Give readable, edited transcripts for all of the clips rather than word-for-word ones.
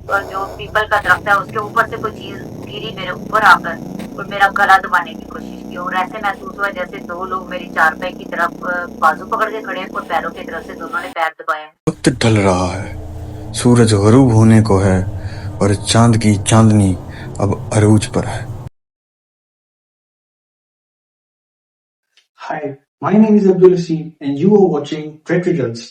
और जो पीपल का दरख्त है उसके ऊपर से कोई चीज गिरी मेरे ऊपर आकर और मेरा गला दबाने की कोशिश की, और ऐसे महसूस हुआ जैसे दो लोग मेरी चारपाई की तरफ बाजू पकड़ के खड़े हैं और पैरों की तरफ से दोनों ने पैर दबाए हैं। वक्त ढल रहा है, सूरज गरूब होने को है और चांद की चांदनी अब अरूज पर है। Hi, my name is Abdul Rashid and you are watching Trek Results.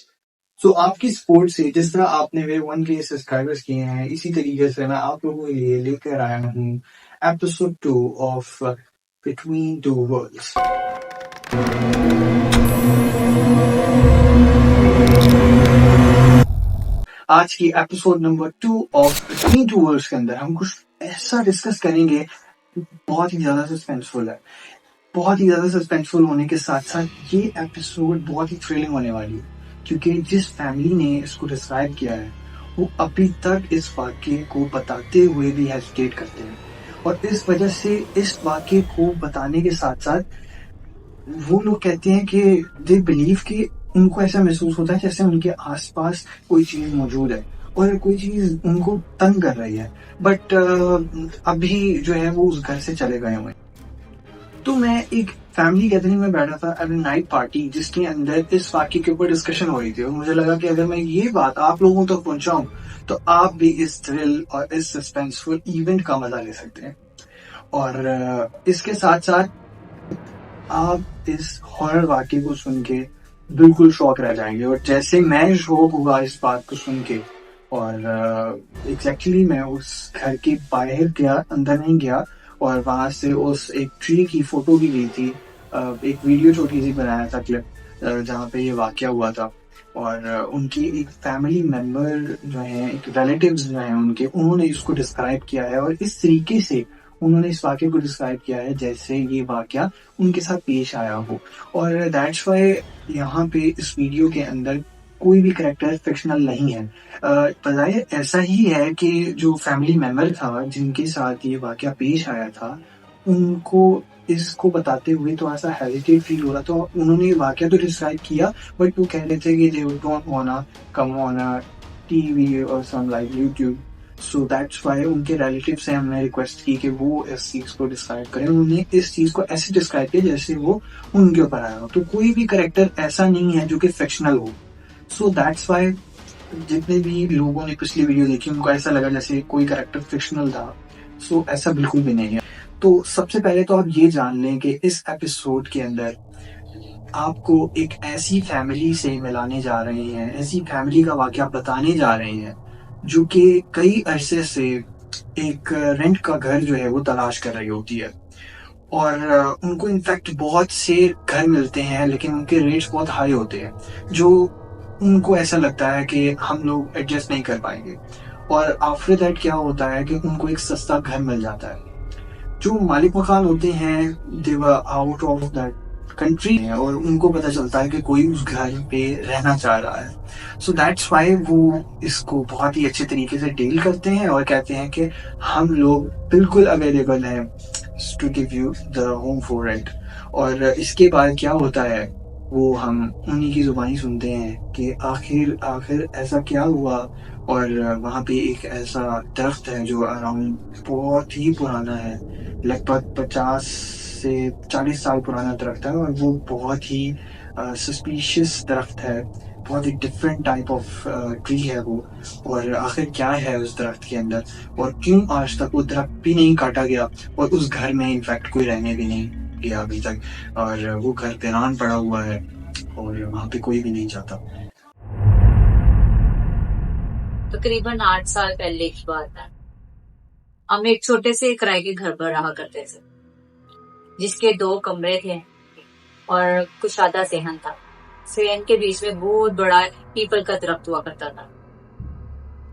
So आपकी सपोर्ट से जिस तरह आपने मेरे 1K सब्सक्राइबर्स किए हैं, इसी तरीके से मैं आप लोगों के लिए लेकर आया हूँ episode 2 of between two worlds. आज की episode number 2 of between two worlds के अंदर हम कुछ ऐसा डिस्कस करेंगे बहुत ही ज्यादा सस्पेंसफुल है। बहुत ही ज्यादा सस्पेंसफुल होने के साथ साथ ये एपिसोड बहुत ही थ्रिलिंग होने वाली है, क्योंकि जिस फैमिली ने इसको डिस्क्राइब किया है वो अभी तक इस वाक्य को बताते हुए भी हेजिटेट करते हैं, और इस वजह से इस वाक्य को बताने के साथ साथ वो लोग कहते हैं कि दे बिलीव कि उनको ऐसा महसूस होता है जैसे उनके आसपास कोई चीज मौजूद है और कोई चीज उनको तंग कर रही है, बट अभी जो है वो उस घर से चले गए हुए। तो मैं एक फैमिली गैदरिंग में बैठा था एट नाइट पार्टी, जिसके अंदर इस वाक्य के ऊपर डिस्कशन हो रही थी, और मुझे लगा कि अगर मैं ये बात आप लोगों तक पहुंचाऊं तो आप भी इस थ्रिल और इस सस्पेंसफुल इवेंट का मजा ले सकते हैं, और इसके साथ साथ आप इस हॉरर वाक्य को सुन के बिल्कुल शॉक रह जाएंगे, और जैसे मैं शॉक हुआ इस बात को सुन के, और एग्जैक्टली मैं उस घर के बाहर गया, अंदर नहीं गया, और वहां से उस एक ट्री की फोटो भी ली थी, एक वीडियो छोटी सी बनाया था क्लिप जहाँ पे ये वाकया हुआ था, और उनकी एक फैमिली मेंबर जो है, एक रिलेटिव्स जो है उनके, उन्होंने इसको डिस्क्राइब किया है, और इस तरीके से उन्होंने इस वाक्य को डिस्क्राइब किया है जैसे ये वाकया उनके साथ पेश आया हो, और दैट्स वाई यहाँ पे इस वीडियो के अंदर कोई भी करेक्टर फिक्शनल नहीं है। बजाय ऐसा ही है कि जो फैमिली मेंबर था जिनके साथ ये वाकया पेश आया था, उनको इसको बताते हुए थोड़ा सा हेजिटेट फील हो रहा था। उन्होंने वाकया तो डिस्क्राइब किया, बट वो कह रहे थे कि they don't wanna come on a TV or some like YouTube, so that's why उनके रिलेटिव से हमने रिक्वेस्ट की कि वो इस चीज को डिस्क्राइब करें। उन्होंने इस चीज को ऐसे डिस्क्राइब किया जैसे वो उनके ऊपर आया हो, तो कोई भी करेक्टर ऐसा नहीं है जो कि फिक्शनल हो। सो दैट्स वाई जितने भी लोगों ने पिछली वीडियो देखी उनको ऐसा लगा जैसे कोई कैरेक्टर फिक्शनल था। सो ऐसा बिल्कुल भी नहीं है। तो सबसे पहले तो आप ये जान लें कि इस एपिसोड के अंदर आपको एक ऐसी फैमिली से मिलाने जा रहे हैं, ऐसी फैमिली का वाकया बताने जा रहे हैं जो कि कई अरसे से एक रेंट का घर जो है वो तलाश कर रही होती है, और उनको इनफैक्ट बहुत से घर मिलते हैं लेकिन उनके रेट्स बहुत हाई होते हैं, जो उनको ऐसा लगता है कि हम लोग एडजस्ट नहीं कर पाएंगे, और आफ्टर दैट क्या होता है कि उनको एक सस्ता घर मिल जाता है। जो मालिक मकान होते हैं they were out of that country है, और उनको पता चलता है कि कोई उस घर पे रहना चाह रहा है। सो दैट्स वाई वो इसको बहुत ही अच्छे तरीके से डील करते हैं और कहते हैं कि हम लोग बिल्कुल अवेलेबल हैं to give you the home for rent. और इसके बाद क्या होता है वो हम उन्हीं की जुबानी सुनते हैं कि आखिर आखिर ऐसा क्या हुआ, और वहाँ पे एक ऐसा दरख्त है जो अराउंड बहुत ही पुराना है, लगभग 50 से 40 साल पुराना दरख्त है, और वो बहुत ही सस्पिशियस दरख्त है, बहुत ही डिफरेंट टाइप ऑफ ट्री है वो। और आखिर क्या है उस दरख्त के अंदर, और क्यों आज तक वो दरख्त भी नहीं काटा गया, और उस घर में इनफैक्ट कोई रहने भी नहीं गया अभी तक, और वो घर वीरान पड़ा हुआ है और वहाँ पे कोई भी नहीं जाता। तकरीबन 8 साल पहले की बात है। हम एक छोटे से किराए के घर पर रहा करते थे, जिसके 2 कमरे थे और कुछ आधा सेहन था। सेहन के बीच में बहुत बड़ा पीपल का दरख्त हुआ करता था।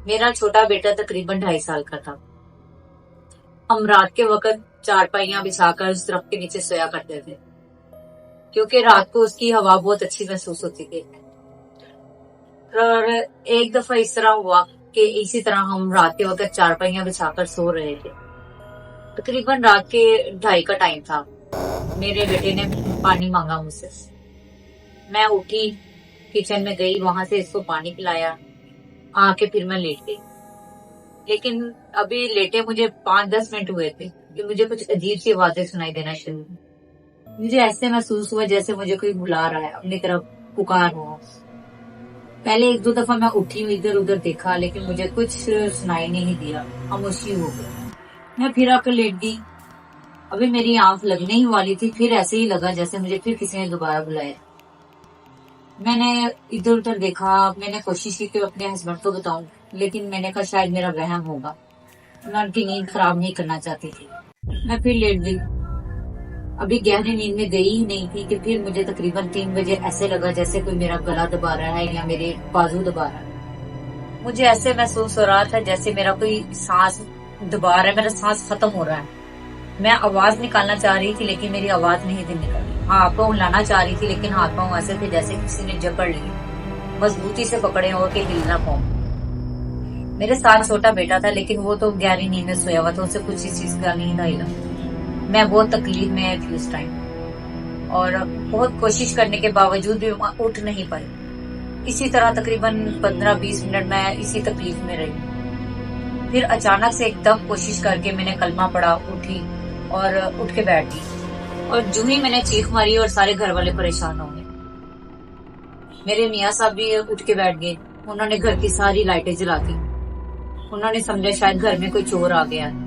मेरा छोटा बेटा तकरीबन 2.5 साल का था। हम रात के वक्त चारपाइयां बिछाकर उस दरख्त के नीचे सोया करते थे, क्योंकि रात को उसकी हवा बहुत अच्छी महसूस होती थी। और एक दफा इस तरह हुआ कि इसी तरह हम रात के वक्त चारपाइयां बिछाकर सो रहे थे। तकरीबन रात के 2:30 का टाइम था। मेरे बेटे ने पानी मांगा मुझसे। मैं उठी, किचन में गई, वहां से इसको पानी पिलाया, आके फिर मैं लेट गई। लेकिन अभी लेटे मुझे 5-10 मिनट हुए थे कि मुझे कुछ अजीब सी आवाजें सुनाई देना शुरू हुई। मुझे ऐसे महसूस हुआ जैसे मुझे कोई बुला रहा है, अपनी तरफ पुकार रहा है। पहले 1-2 दफा मैं उठी, इधर उधर देखा, लेकिन मुझे कुछ सुनाई नहीं दिया। खामोशी हो गई। मैं फिर आकर लेट गई। अभी मेरी आंख लगने ही वाली थी, फिर ऐसे ही लगा जैसे मुझे फिर किसी ने दोबारा बुलाया। मैंने इधर उधर देखा, मैंने कोशिश की कि अपने हस्बैंड को बताऊं, लेकिन मैंने कहा शायद मेरा वहम होगा। मैं उनकी नींद खराब नहीं करना चाहती थी। मैं फिर लेट गई। अभी गहरी नींद में गई ही नहीं थी कि फिर मुझे तकरीबन 3 बजे ऐसे लगा जैसे कोई मेरा गला दबा रहा है या मेरे बाजू दबा रहा है। मुझे ऐसे महसूस हो रहा था जैसे मेरा कोई सांस दबा रहा है, मेरा सांस खत्म हो रहा है। मैं आवाज निकालना चाह रही थी, लेकिन मेरी आवाज नहीं थी निकल रही। हाथ पाँव हिलाना चाह रही थी, लेकिन हाथ पाँव ऐसे थे जैसे किसी ने जकड़ लिए, मजबूती से पकड़े हो के हिलना पाऊं। मेरे साथ छोटा बेटा था, लेकिन वो तो गहरी नींद में सोया हुआ था, उसे कुछ इस चीज का नींद आई। मैं बहुत तकलीफ में थी उस टाइम, और बहुत कोशिश करने के बावजूद भी उठ नहीं पाई। इसी तरह तकरीबन 15-20 मिनट मैं इसी तकलीफ में रही। फिर अचानक से एकदम कोशिश करके मैंने कलमा पढ़ा, उठी और उठ के बैठ गई। और जो ही मैंने चीख मारी और सारे घर वाले परेशान हो गए। मेरे मियाँ साहब भी उठ के बैठ गए। उन्होंने घर की सारी लाइटें जला दी। उन्होंने समझा शायद घर में कोई चोर आ गया है।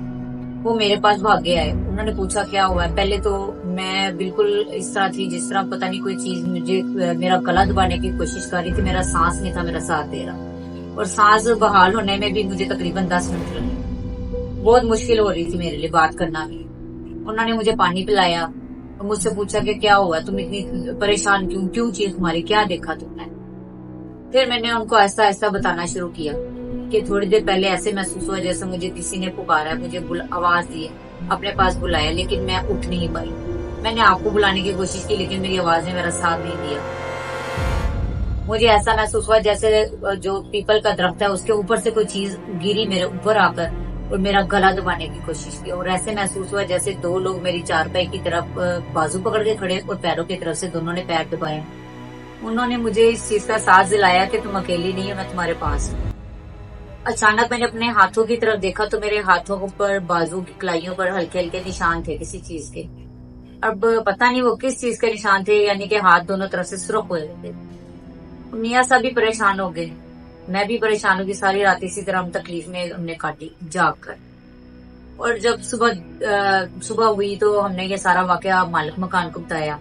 वो मेरे पास भागे आए। उन्होंने पूछा क्या हुआ है। पहले तो मैं बिल्कुल इस तरह थी जिस तरह पता नहीं कोई चीज मुझे मेरा गला दबाने की कोशिश कर रही थी। मेरा सांस नहीं था मेरा साथ दे रहा, और सांस बहाल होने में भी मुझे तकरीबन 10 मिनट लगे। बहुत मुश्किल हो रही थी मेरे लिए बात करना भी। उन्होंने मुझे पानी पिलाया और मुझसे पूछा कि क्या हुआ, तुम इतनी परेशान क्यों चीख मारी, क्या देखा तुमने। फिर मैंने उनको ऐसा ऐसा बताना शुरू किया कि थोड़ी देर पहले ऐसे महसूस हुआ जैसे मुझे किसी ने पुकारा है, मुझे आवाज दी है, अपने पास बुलाया, लेकिन मैं उठ नहीं पाई। मैंने आपको बुलाने की कोशिश की, लेकिन मेरी आवाज ने मेरा साथ नहीं दिया। मुझे ऐसा महसूस हुआ जैसे जो पीपल का दरख्त है उसके ऊपर से कोई चीज गिरी मेरे ऊपर आकर और मेरा गला दबाने की कोशिश की। और ऐसे महसूस हुआ जैसे 2 लोग मेरी चारपाई की तरफ बाजू पकड़ के खड़े और पैरों की तरफ से दोनों ने पैर दबाए। उन्होंने मुझे इस चीज का साथ दिलाया कि तुम अकेली नहीं हो, मैं तुम्हारे पास हूँ। अचानक मैंने अपने हाथों की तरफ देखा तो मेरे हाथों पर, बाजू की कलाइयों पर हल्के हल्के निशान थे किसी चीज के। अब पता नहीं वो किस चीज के निशान थे, यानी कि हाथ दोनों तरफ से सुरख हुए थे। मियाँ सब भी परेशान हो गए, मैं भी परेशान होगी। सारी रात इसी तरह हम तकलीफ में हमने काटी जाग कर। और जब सुबह हुई तो हमने ये सारा वाकया मालिक मकान को बताया।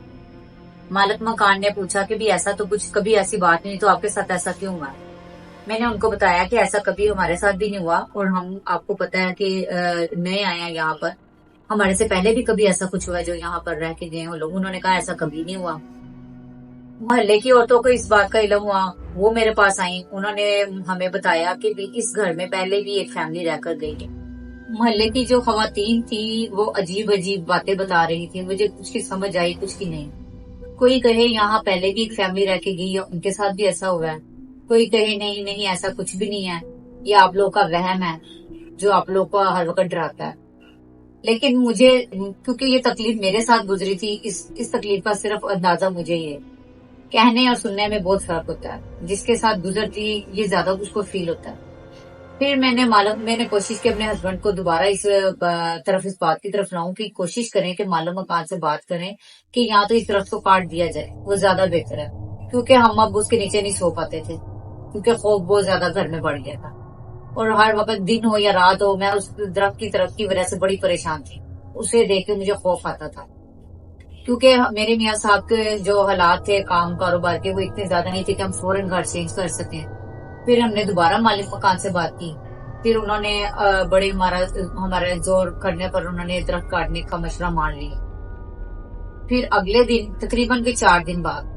मालिक मकान ने पूछा कि भी ऐसा तो कुछ कभी ऐसी बात नहीं, तो आपके साथ ऐसा क्यों हुआ। मैंने उनको बताया कि ऐसा कभी हमारे साथ भी नहीं हुआ, और हम आपको पता है कि नए आए हैं यहाँ पर, हमारे से पहले भी कभी ऐसा कुछ हुआ जो यहाँ पर रह के गए वो लोग। उन्होंने कहा ऐसा कभी नहीं हुआ। मोहल्ले की औरतों को इस बात का इल्म हुआ, वो मेरे पास आई। उन्होंने हमें बताया कि भी इस घर में पहले भी एक फैमिली रहकर गई है। मोहल्ले की जो खवातीन थी वो अजीब अजीब बातें बता रही थी। मुझे कुछ की समझ आई, कुछ की नहीं। कोई कहे यहाँ पहले भी एक फैमिली रह के गई है, उनके साथ भी ऐसा हुआ है। कोई कहे नहीं नहीं ऐसा कुछ भी नहीं है, ये आप लोगों का वहम है जो आप लोग को हर वक्त डराता है। लेकिन मुझे, क्योंकि ये तकलीफ मेरे साथ गुजरी थी, इस तकलीफ का सिर्फ अंदाजा मुझे ही है। कहने और सुनने में बहुत फर्क होता है। जिसके साथ गुजरती ये ज्यादा उसको फील होता है। फिर मैंने कोशिश की अपने हस्बैंड को दोबारा इस बात की तरफ लाऊं कि कोशिश करें कि मालूम मकान से बात करें कि यहाँ तो इस तरफ को काट दिया जाए, वो ज्यादा बेहतर है। क्योंकि हम अब उसके नीचे नहीं सो पाते थे, क्योंकि खौफ बहुत ज्यादा घर में बढ़ गया था। और हर वक्त दिन हो या रात हो, मैं उस दरख्त की तरफ की वजह से बड़ी परेशान थी। उसे देख के मुझे खौफ आता था, क्योंकि मेरे मियाँ साहब के जो हालात थे काम कारोबार के, वो इतने ज्यादा नहीं थे कि हम फौरन घर चेंज कर सकें। फिर हमने दोबारा मालिक मकान से बात की। फिर उन्होंने बड़े हमारे जोर करने पर उन्होंने दरख्त काटने का मशवरा मान लिया। फिर अगले दिन, तकरीबन के 4 दिन बाद,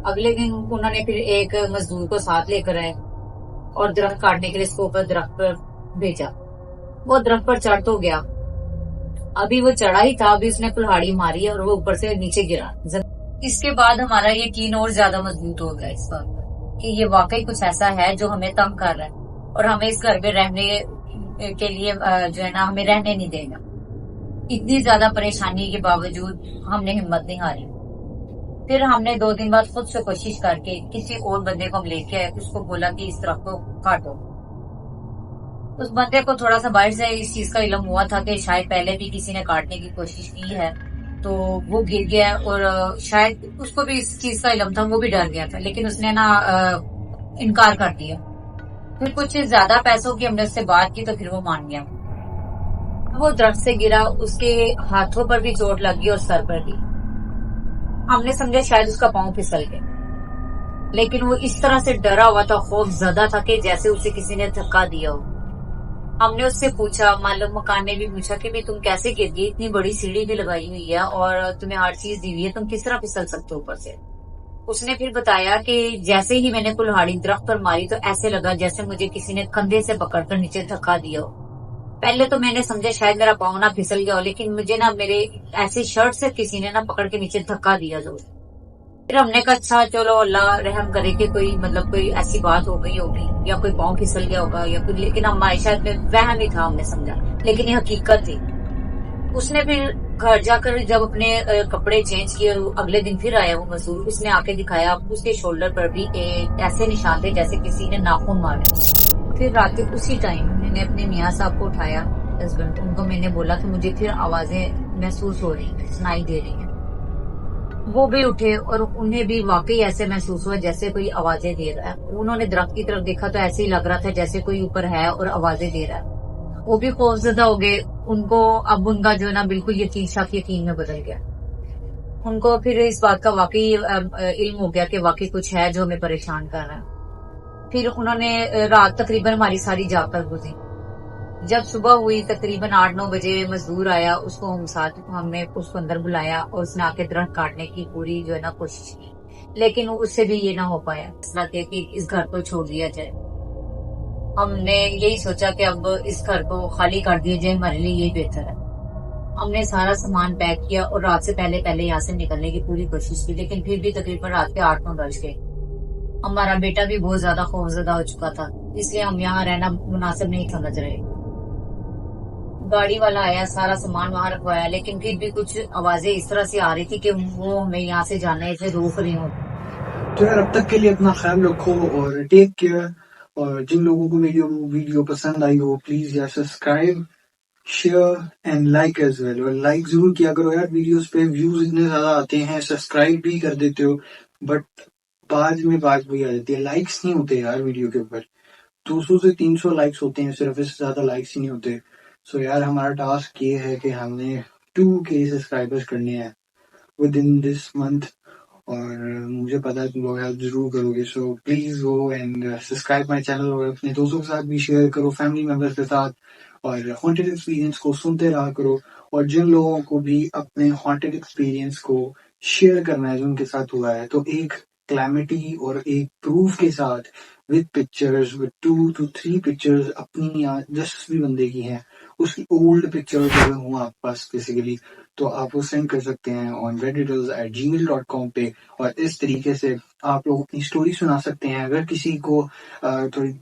अगले दिन उन्होंने फिर एक मजदूर को साथ लेकर आए और दरख्त काटने के लिए इसको ऊपर दरख्त पर भेजा। वो दरख्त पर चढ़ तो गया, अभी वो चढ़ा ही था, अभी उसने कुल्हाड़ी मारी और वो ऊपर से नीचे गिरा। इसके बाद हमारा यकीन और ज्यादा मजबूत हो गया इस बात पर कि ये वाकई कुछ ऐसा है जो हमें तंग कर रहा है और हमें इस घर में रहने के लिए जो है ना, हमें रहने नहीं देगा। इतनी ज्यादा परेशानी के बावजूद हमने हिम्मत नहीं हारी। फिर हमने 2 दिन बाद खुद से कोशिश करके किसी और बंदे को हम लेके आए, उसको बोला कि इस तरफ को काटो। उस बंदे को थोड़ा सा बाहर से इस चीज का इल्म हुआ था कि शायद पहले भी किसी ने काटने की कोशिश की है, तो वो गिर गया और शायद उसको भी इस चीज का इल्म था, वो भी डर गया था, लेकिन उसने ना इनकार कर दिया। फिर कुछ ज्यादा पैसों की हमने उससे बात की तो फिर वो मान गया। वो दरख्त से गिरा, उसके हाथों पर भी चोट लगी और सर पर भी। हमने समझा शायद उसका पाँव फिसल गया, लेकिन वो इस तरह से डरा हुआ था, खौफ ज्यादा था कि जैसे उसे किसी ने धक्का दिया हो। हमने उससे पूछा, मालूम मकान ने भी पूछा कि भाई तुम कैसे गिर गई, इतनी बड़ी सीढ़ी भी लगाई हुई है और तुम्हें हर चीज दी हुई है, तुम किस तरह फिसल सकते हो ऊपर से। उसने फिर बताया कि जैसे ही मैंने कुल्हाड़ी दरख्त पर मारी तो ऐसे लगा जैसे मुझे किसी ने कंधे से पकड़कर नीचे धक्का दिया हो। पहले तो मैंने समझा शायद मेरा पाँव ना फिसल गया हो, लेकिन मुझे ना मेरे ऐसे शर्ट से किसी ने ना पकड़ के नीचे धक्का दिया जोर। फिर हमने कहा अच्छा चलो अल्लाह रहम करे कि कोई ऐसी बात हो गई होगी या कोई पाँव फिसल गया होगा या कोई, लेकिन हमारे शायद में वहम ही था, हमने समझा, लेकिन ये हकीकत थी। उसने फिर घर जाकर जब अपने कपड़े चेंज किए और अगले दिन फिर आया वो मजदूर, उसने आके दिखाया, उसके शोल्डर पर भी ऐसे निशान थे जैसे किसी ने नाखून मारे। फिर रात के उसी टाइम मैंने अपने मियाँ साहब को उठाया, हस्बैंड, उनको मैंने बोला कि मुझे फिर आवाजें महसूस हो रही हैं, सुनाई दे रही हैं। वो भी उठे और उन्हें भी वाकई ऐसे महसूस हुआ जैसे कोई आवाजें दे रहा है। उन्होंने दरख्त की तरफ देखा तो ऐसे ही लग रहा था जैसे कोई ऊपर है और आवाजें दे रहा है। वो भी खौफजदा हो गए। उनको अब उनका जो है ना बिल्कुल यकीन शक यकीन में बदल गया। उनको फिर इस बात का वाकई इल्म हो गया कि वाकई कुछ है जो हमें परेशान कर रहा है। फिर उन्होंने रात तकरीबन हमारी सारी जाकर गुजरी। जब सुबह हुई तकरीबन 8-9 बजे मजदूर आया, उसको हमने उसको अंदर बुलाया और उसने आके दरख्त काटने की पूरी जो है ना कोशिश की, लेकिन उससे भी ये ना हो पाया। फैसला किया कि इस घर को छोड़ दिया जाए। हमने यही सोचा कि अब इस घर को खाली कर दिया जाए, हमारे लिए यही बेहतर है। हमने सारा सामान पैक किया और रात से पहले पहले यहाँ से निकलने की पूरी कोशिश की, लेकिन फिर भी तकरीबन रात के 8-9 बज गए। हमारा बेटा भी बहुत ज्यादा खौफजदा हो चुका था, इसलिए हम यहाँ रहना मुनासिब नहीं समझ रहे। गाड़ी वाला आया, सारा सामान वहां रखवाया, लेकिन फिर भी कुछ आवाजें इस तरह से आ रही थी कि वो हमें यहाँ से जाने से रोक रही हो। तो यार अब तक के लिए अपना ख्याल रखो और टेक केयर। और जिन लोगों को वीडियो पसंद आई हो प्लीज यार subscribe, share and like as well. और लाइक जरूर किया करो यार, वीडियोस पे व्यूज इतने ज्यादा आते हैं, सब्सक्राइब भी कर देते हो, बट बाद में बात वही आ जाती है, लाइक्स नहीं होते यार वीडियो के ऊपर। 200 से 300 लाइक्स होते हैं सिर्फ, इससे ज्यादा लाइक्स ही नहीं होते। सो यार हमारा टास्क ये है कि हमने 2K सब्सक्राइबर्स करने हैं विद इन दिस मंथ, और मुझे पता है तुम लोग हेल्प जरूर करोगे। So please go and subscribe my channel और अपने दोस्तों के साथ भी शेयर करो, फैमिली मेंबर्स के साथ, और हॉन्टेड एक्सपीरियंस को सुनते रहा करो। और जिन लोगों को भी अपने हॉन्टेड एक्सपीरियंस को शेयर करना है जो उनके साथ हुआ है, तो एक क्लैमिटी और एक प्रूफ के साथ with pictures, with 2 to 3 pictures अपनी या जिस भी बंदे की हैं उसकी ओल्ड पिक्चर्स अगर हूँ आपके पास बेसिकली, तो आप वो सेंड कर सकते हैं ऑन redditors@gmail.com पे। और इस तरीके से आप लोग अपनी स्टोरी सुना सकते हैं। अगर किसी को थोड़ी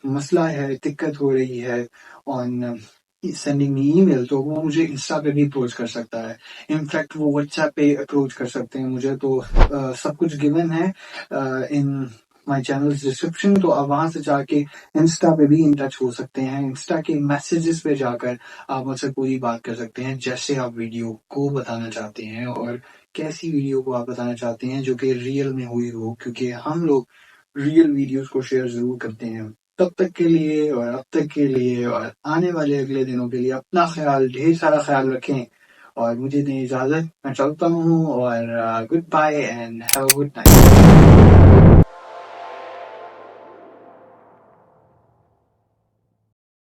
मसला है, दिक्कत हो रही है ऑन सेंडिंग मी ईमेल, तो वो मुझे इंस्टा पे भी अप्रोच कर सकता है। इनफैक्ट वो व्हाट्सएप पे अप्रोच कर सकते हैं मुझे, तो सब कुछ गिवन है इन माय चैनल डिस्क्रिप्शन, तो आप वहां से जाके इंस्टा पे भी इन टच हो सकते हैं। इंस्टा के मैसेजेस पे जाकर आप मुझसे पूरी बात कर सकते हैं जैसे आप वीडियो को बताना चाहते हैं और कैसी वीडियो को आप बताना चाहते हैं जो कि रियल में हुई हो, क्योंकि हम लोग रियल वीडियोस को शेयर जरूर करते हैं। तब तक के लिए और अब तक के लिए और आने वाले अगले दिनों के लिए अपना ख्याल, ढेर सारा ख्याल रखें और मुझे दें इजाजत। मैं चलता हूँ और goodbye and have a good night.